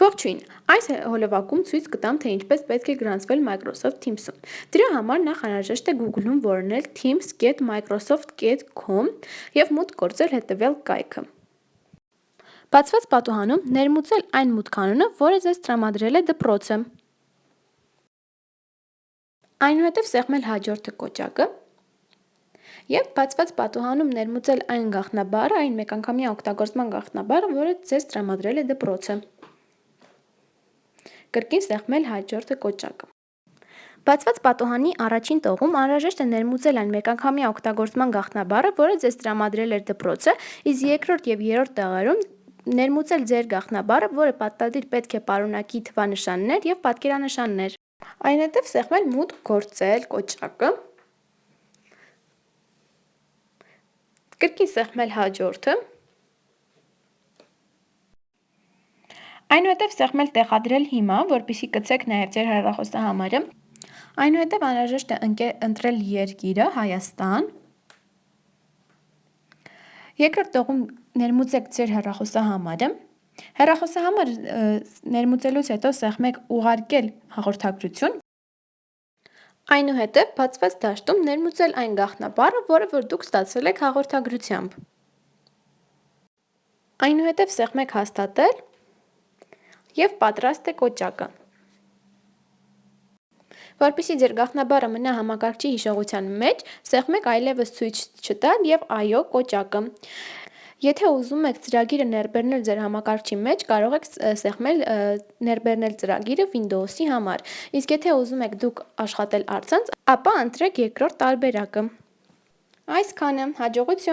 Ողջույն, այս հոլովակում ցույց կտամ, թե ինչպես պետք է գրանցվել Microsoft Teams-ում։ Դրա համար նախ անհրաժեշտ է Google-ում որոնել teams.microsoft.com եւ մուտք գործել հետեւյալ կայքը։ Բացված պատուհանում ներմուծել այն մուտքանունը, որը ձեզ տրամադրել է դպրոցը։ Այնուհետև սեղմել հաջորդը կոճակը եւ բացված պատուհանում ներմուծել այն գաղտնաբառը, այն մեկանգամյա օգտագործման գաղտնաբառը, որը ձեզ տրամադրել է դպրոցը։ Կրկին սեղմել հաջորդը կոճակը։ Բացված պատուհանի առաջին տողում անհրաժեշտ է ներմուծել այն մեկանգամյա օգտագործման գաղտնաբառը, որը ձեզ տրամադրել էր դպրոցը, իսկ երկրորդ եւ երրորդ տեղերում ներմուծել ձեր գաղտնաբառը, որը պարտադիր պետք է պարունակի թվանշաններ եւ պատկերանշաններ։ Այնուհետև սեղմել մուտք գործել կոճակը։ Կրկին սեղմել հաջորդը։ Այնուհետև սեղմել տեղադրել հիմա, որպեսզի գցեք նաև ձեր հեռախոսահամարը։ Այնուհետև անհրաժեշտ է ընտրել երկիրը Հայաստան։ Երկրորդ տողում ներմուծեք ձեր հեռախոսահամարը։ Հեռախոսահամարը ներմուծելուց հետո սեղմեք ուղարկել հաղորդագրություն։ Այնուհետև բացված դաշտում ներմուծել այն գաղտնաբառը, որը որ դուք ստացել եք հաղորդագրությամբ։ Այնուհետև սեղմեք հաստատել եւ պատրաստ է կոճակը։ Որպեսզի ձեր գաղտնաբառը մնա համակարգչի հիշողության մեջ, սեղմեք այլևս ցույց չտալ եւ այո կոճակը։ Եթե ուզում եք ծրագիրը ներբեռնել ձեր համակարգչի մեջ, կարող եք սեղմել ներբեռնել ծրագիրը Windows-ի համար։ Իսկ եթե ուզում եք դուք աշխատել առցանց, ապա ընտրեք երկրորդ տարբերակը։ Այսքանը, հաջողություն։